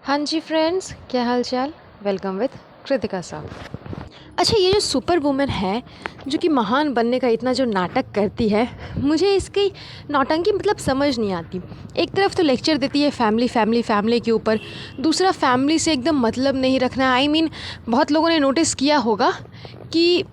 हाँ जी फ्रेंड्स, क्या हाल चाल। वेलकम विद कृतिका साहब। अच्छा, ये जो सुपर वुमन है जो कि महान बनने का इतना जो नाटक करती है, मुझे इसकी नौटंकी मतलब समझ नहीं आती। एक तरफ तो लेक्चर देती है फैमिली फैमिली फैमिली के ऊपर, दूसरा फैमिली से एकदम मतलब नहीं रखना। बहुत लोगों ने नोटिस किया होगा कि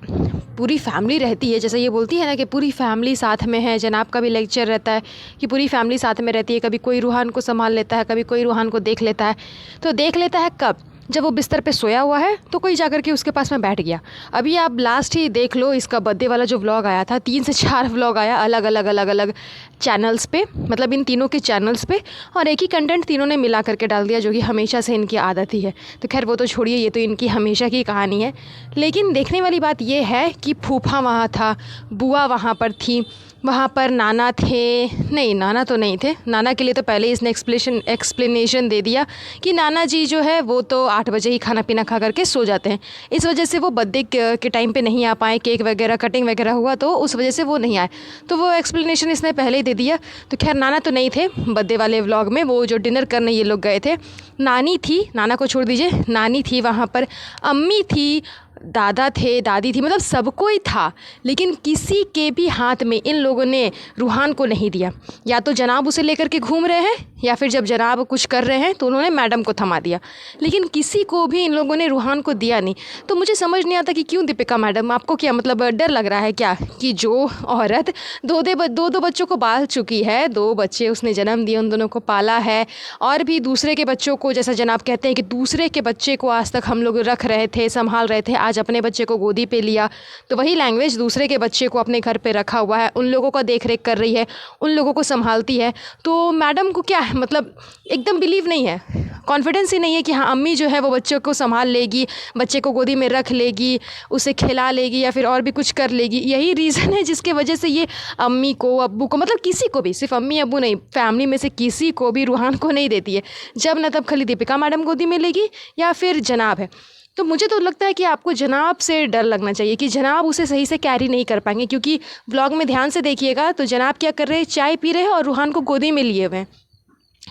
पूरी फैमिली रहती है, जैसे ये बोलती है ना कि पूरी फैमिली साथ में है। जनाब का भी लेक्चर रहता है कि पूरी फैमिली साथ में रहती है। कभी कोई रूहान को संभाल लेता है, कभी कोई रूहान को देख लेता है। तो देख लेता है कब? जब वो बिस्तर पे सोया हुआ है तो कोई जाकर के उसके पास में बैठ गया। अभी आप लास्ट ही देख लो, इसका बर्थडे वाला जो व्लॉग आया था, 3 से 4 व्लॉग आया अलग अलग चैनल्स पे, मतलब इन तीनों के चैनल्स पे, और एक ही कंटेंट तीनों ने मिला करके डाल दिया, जो कि हमेशा से इनकी आदत ही है। तो खैर वो तो छोड़िए, ये तो इनकी हमेशा की कहानी है। लेकिन देखने वाली बात ये है कि फूफा वहाँ था, बुआ वहाँ पर थी, वहाँ पर नाना थे। नहीं, नाना तो नहीं थे। नाना के लिए तो पहले इसने एक्सप्लेनेशन दे दिया कि नाना जी जो है वो तो 8 बजे ही खाना पीना खा करके सो जाते हैं, इस वजह से वो बर्थडे के टाइम पे नहीं आ पाए। केक वगैरह कटिंग वगैरह हुआ तो उस वजह से वो नहीं आए, तो वो एक्सप्लेनेशन इसने पहले ही दे दिया। तो खैर नाना तो नहीं थे बर्थडे वाले व्लॉग में। वो जो डिनर करने ये लोग गए थे, नानी थी, नाना को छोड़ दीजिए, नानी थी वहाँ पर, अम्मी थी, दादा थे, दादी थी, मतलब सबको ही था। लेकिन किसी के भी हाथ में इन लोगों ने रूहान को नहीं दिया। या तो जनाब उसे लेकर के घूम रहे हैं, या फिर जब जनाब कुछ कर रहे हैं तो उन्होंने मैडम को थमा दिया, लेकिन किसी को भी इन लोगों ने रूहान को दिया नहीं। तो मुझे समझ नहीं आता कि क्यों दीपिका मैडम, आपको क्या मतलब डर लग रहा है क्या कि जो औरत दो बच्चों को पाल चुकी है, 2 बच्चे उसने जन्म दिए, उन दोनों को पाला है, और भी दूसरे के बच्चों को, जैसा जनाब कहते हैं कि दूसरे के बच्चे को आज तक हम लोग रख रहे थे, संभाल रहे थे, आज अपने बच्चे को गोदी पे लिया, तो वही लैंग्वेज दूसरे के बच्चे को अपने घर पे रखा हुआ है, उन लोगों का देख रेख कर रही है, उन लोगों को संभालती है। तो मैडम को क्या है, मतलब एकदम बिलीव नहीं है, कॉन्फिडेंस ही नहीं है कि हाँ अम्मी जो है वो बच्चों को संभाल लेगी, बच्चे को गोदी में रख लेगी, उसे खिला लेगी, या फिर और भी कुछ कर लेगी। यही रीज़न है जिसके वजह से ये अम्मी को, अब्बू को, मतलब किसी को भी, सिर्फ अम्मी अब्बू नहीं, फैमिली में से किसी को भी रूहान को नहीं देती है। जब न तब खाली दीपिका मैडम गोदी में लेगी या फिर जनाब है। तो मुझे तो लगता है कि आपको जनाब से डर लगना चाहिए कि जनाब उसे सही से कैरी नहीं कर पाएंगे, क्योंकि व्लॉग में ध्यान से देखिएगा तो जनाब क्या कर रहे हैं, चाय पी रहे हैं और रूहान को गोदी में लिए हुए हैं।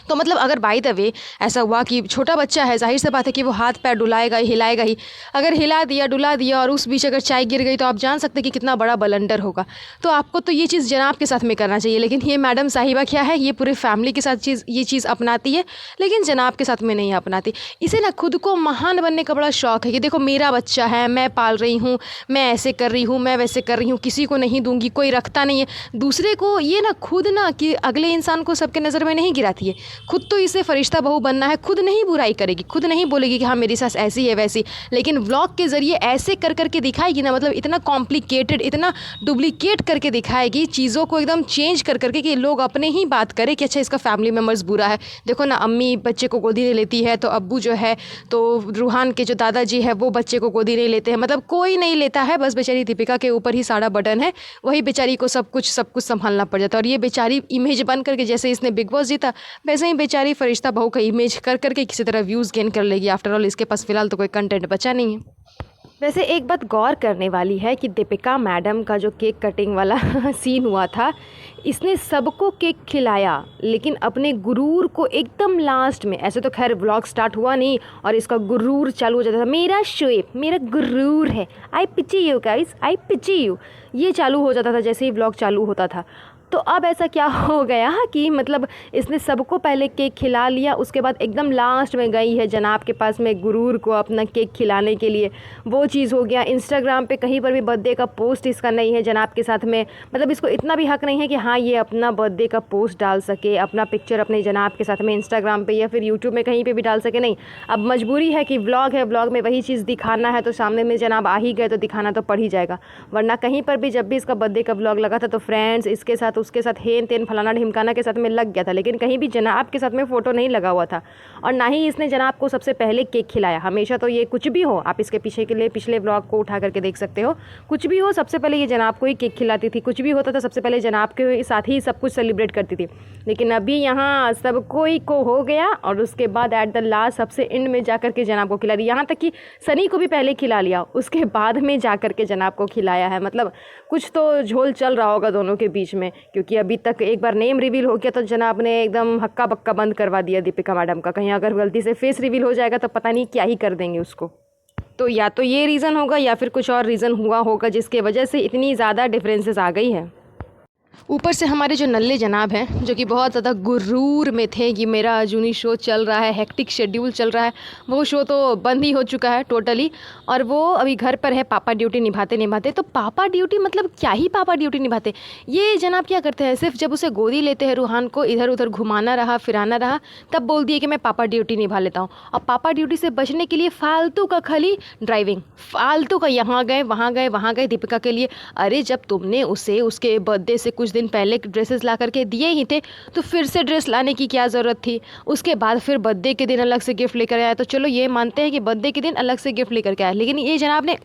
तो मतलब अगर बाय द वे ऐसा हुआ कि छोटा बच्चा है, जाहिर सी बात है कि वो हाथ पैर डुलाएगा ही, हिलाएगा ही। अगर हिला दिया, डुला दिया और उस बीच अगर चाय गिर गई तो आप जान सकते हैं कि कितना बड़ा बलंडर होगा। तो आपको तो ये चीज़ जनाब के साथ में करना चाहिए। लेकिन ये मैडम साहिबा क्या है, ये पूरे फैमिली के साथ ये चीज़ अपनाती है, लेकिन जनाब के साथ में नहीं अपनाती। इसे ना खुद को महान बनने का बड़ा शौक है कि देखो मेरा बच्चा है, मैं पाल रही हूँ, मैं ऐसे कर रही हूँ, मैं वैसे कर रही हूँ, किसी को नहीं दूंगी, कोई रखता नहीं है। दूसरे को ये ना खुद ना कि अगले इंसान को सबके नज़र में नहीं गिराती है, खुद तो इसे फरिश्ता बहू बनना है, खुद नहीं बुराई करेगी, खुद नहीं बोलेगी कि हाँ मेरी सास ऐसी है वैसी। लेकिन व्लॉग के ज़रिए ऐसे कर करके दिखाएगी ना, मतलब इतना कॉम्प्लिकेटेड, इतना डुप्लीकेट करके दिखाएगी चीज़ों को, एकदम चेंज कर करके कि लोग अपने ही बात करें कि अच्छा इसका फैमिली मेम्बर्स बुरा है। देखो ना, अम्मी बच्चे को गोदी नहीं लेती है, तो अब्बू जो है, तो रूहान के जो दादाजी है वो बच्चे को गोदी नहीं लेते हैं, मतलब कोई नहीं लेता है। बस बेचारी दीपिका के ऊपर ही सारा बर्डन है, वही बेचारी को सब कुछ संभालना पड़ जाता है। और ये बेचारी इमेज बन करके, जैसे इसने बिग बॉस जीता, वैसे ही बेचारी फरिश्ता बहू का इमेज कर करके किसी तरह व्यूज़ गेन कर लेगी। आफ्टर ऑल इसके पास फिलहाल तो कोई कंटेंट बचा नहीं है। वैसे एक बात गौर करने वाली है कि दीपिका मैडम का जो केक कटिंग वाला सीन हुआ था, इसने सबको केक खिलाया, लेकिन अपने गुरूर को एकदम लास्ट में, ऐसे तो खैर व्लॉग स्टार्ट हुआ नहीं और इसका गुरूर चालू हो जाता था, मेरा शोएब, मेरा गुरूर है, I pity you guys, I pity you, ये चालू हो जाता था जैसे ही व्लॉग चालू होता था। तो अब ऐसा क्या हो गया कि मतलब इसने सबको पहले केक खिला लिया, उसके बाद एकदम लास्ट में गई है जनाब के पास में गुरूर को अपना केक खिलाने के लिए, वो चीज़ हो गया। इंस्टाग्राम पे कहीं पर भी बर्थडे का पोस्ट इसका नहीं है जनाब के साथ में, मतलब इसको इतना भी हक नहीं है कि हाँ ये अपना बर्थडे का पोस्ट डाल सके, अपना पिक्चर अपने जनाब के साथ में इंस्टाग्राम पे या फिर यूट्यूब में कहीं पे भी डाल सके। नहीं, अब मजबूरी है कि व्लॉग है, व्लॉग में वही चीज़ दिखाना है, तो सामने में जनाब आ ही गए तो दिखाना तो पड़ ही जाएगा। वरना कहीं पर भी जब भी इसका बर्थडे का व्लॉग लगा था तो फ्रेंड्स इसके साथ, उसके साथ, हेन तेन फलाना ढिमकाना के साथ में लग गया था, लेकिन कहीं भी जनाब के साथ में फ़ोटो नहीं लगा हुआ था। और ना ही इसने जनाब को सबसे पहले केक खिलाया। हमेशा तो ये कुछ भी हो, आप इसके पीछे के लिए पिछले व्लॉग को उठा करके देख सकते हो, कुछ भी हो सबसे पहले ये जनाब को ही केक खिलाती थी, कुछ भी होता था सबसे पहले जनाब के साथ ही सब कुछ सेलिब्रेट करती थी। लेकिन अभी यहाँ सब कोई को हो गया और उसके बाद एट द लास्ट सबसे एंड में जा करके जनाब को खिला दिया। यहाँ तक कि सनी को भी पहले खिला लिया, उसके बाद में जा करके जनाब को खिलाया है। मतलब कुछ तो झोल चल रहा होगा दोनों के बीच में क्योंकि अभी तक एक बार नेम रिवील हो गया तो जनाब ने एकदम हक्का बक्का बंद करवा दिया दीपिका मैडम का। कहीं अगर गलती से फेस रिवील हो जाएगा तो पता नहीं क्या ही कर देंगे उसको। तो या तो ये रीज़न होगा या फिर कुछ और रीज़न हुआ होगा जिसके वजह से इतनी ज़्यादा डिफरेंसेस आ गई है। ऊपर से हमारे जो नल्ले जनाब हैं जो कि बहुत ज़्यादा गुरूर में थे कि मेरा जूनी शो चल रहा है, हेक्टिक शेड्यूल चल रहा है, वो शो तो बंद ही हो चुका है टोटली। और वो अभी घर पर है पापा ड्यूटी निभाते निभाते। तो पापा ड्यूटी मतलब क्या ही पापा ड्यूटी निभाते, ये जनाब क्या करते हैं, सिर्फ जब उसे गोदी लेते हैं रूहान को इधर उधर घुमाना रहा फिराना रहा तब बोल दिए कि मैं पापा ड्यूटी निभा लेता हूँ। और पापा ड्यूटी से बचने के लिए फालतू का खाली ड्राइविंग, फालतू का यहाँ गए वहाँ गए दीपिका के लिए। अरे जब तुमने उसे उसके बर्थडे से कुछ दिन पहले ड्रेसेस ला करके दिए ही थे तो फिर से ड्रेस लाने की क्या ज़रूरत थी। उसके बाद फिर बर्थडे के दिन अलग से गिफ्ट लेकर आया तो चलो ये मानते हैं कि बर्थडे के दिन अलग से गिफ्ट लेकर के आया, लेकिन ये जनाब ने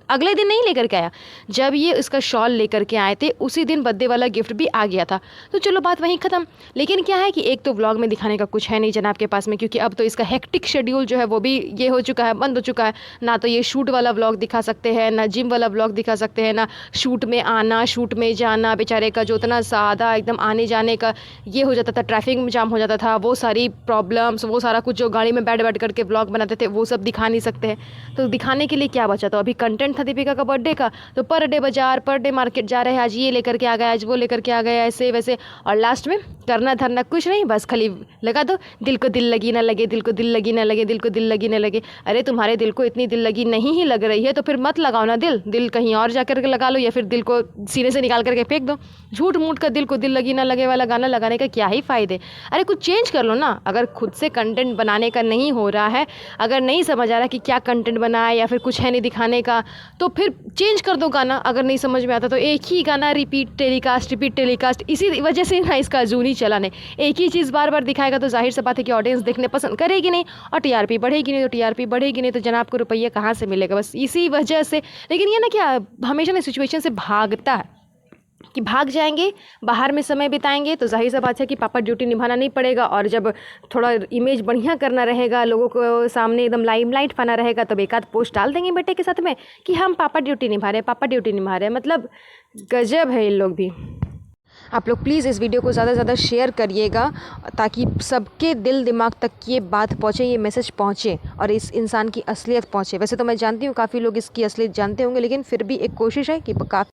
अगले दिन नहीं लेकर के आया। जब ये इसका शॉल लेकर के आए थे उसी दिन बर्थडे वाला गिफ्ट भी आ गया था, तो चलो बात वहीं ख़त्म। लेकिन क्या है कि एक तो व्लॉग में दिखाने का कुछ है नहीं जनाब के पास में, क्योंकि अब तो इसका हेक्टिक शेड्यूल जो है वो भी ये हो चुका है, बंद हो चुका है। ना तो ये शूट वाला व्लॉग दिखा सकते हैं, ना जिम वाला व्लॉग दिखा सकते हैं, ना शूट में आना शूट में जाना। बेचारे का जो इतना ज़्यादा एकदम आने जाने का ये हो जाता था, ट्रैफिक जाम हो जाता था, वो सारी प्रॉब्लम्स, वो सारा कुछ जो गाड़ी में बैठ करके व्लॉग बनाते थे वो सब दिखा नहीं सकते हैं। तो दिखाने के लिए क्या बचा? तो अभी कंटेंट था दीपिका का बर्थडे का, तो पर डे बाजार पर डे मार्केट जा रहे हैं, आज ये लेकर के आ गया, आज वो लेकर के आ गया, ऐसे वैसे। और लास्ट में करना धरना कुछ नहीं, बस खाली लगा दो दिल को दिल लगी ना लगे, दिल को दिल लगी ना लगे, दिल को दिल लगी ना लगे। अरे तुम्हारे दिल को इतनी दिल लगी नहीं ही लग रही है तो फिर मत लगाओ ना दिल कहीं और जा करके लगा लो, या फिर दिल को सीने से निकाल करके फेंक दो। झूठ मूठ का दिल को दिल लगी ना लगे वाला गाना लगाने का क्या ही फ़ायदे। अरे कुछ चेंज कर लो ना। अगर खुद से कंटेंट बनाने का नहीं हो रहा है, अगर नहीं समझ आ रहा कि क्या कंटेंट बनाए या फिर कुछ है नहीं दिखाने का, तो फिर चेंज कर दो गाना। अगर नहीं समझ में आता तो एक ही गाना रिपीट टेलीकास्ट। इसी वजह से ना इसका जूनी चलन है, एक ही चीज़ बार बार दिखाएगा तो जाहिर सी बात है कि ऑडियंस देखने पसंद करेगी नहीं, और टीआरपी बढ़ेगी नहीं तो जनाब को रुपया कहाँ से मिलेगा, बस इसी वजह से। लेकिन ये ना क्या हमेशा ना सिचुएशन से भागता है कि भाग जाएंगे, बाहर में समय बिताएंगे तो जाहिर सी बात है कि पापा ड्यूटी निभाना नहीं पड़ेगा। और जब थोड़ा इमेज बढ़िया करना रहेगा, लोगों को सामने एकदम लाइमलाइट पाना रहेगा, तब एक आध पोस्ट डाल देंगे बेटे के साथ में कि हम पापा ड्यूटी निभा रहे हैं। मतलब गजब है इन लोग भी। आप लोग प्लीज़ इस वीडियो को ज़्यादा से ज़्यादा शेयर करिएगा ताकि सबके दिल दिमाग तक ये बात पहुँचे, ये मैसेज पहुँचे और इस इंसान की असलियत पहुँचे। वैसे तो मैं जानती हूँ काफ़ी लोग इसकी असलियत जानते होंगे, लेकिन फिर भी एक कोशिश है कि काफ़ी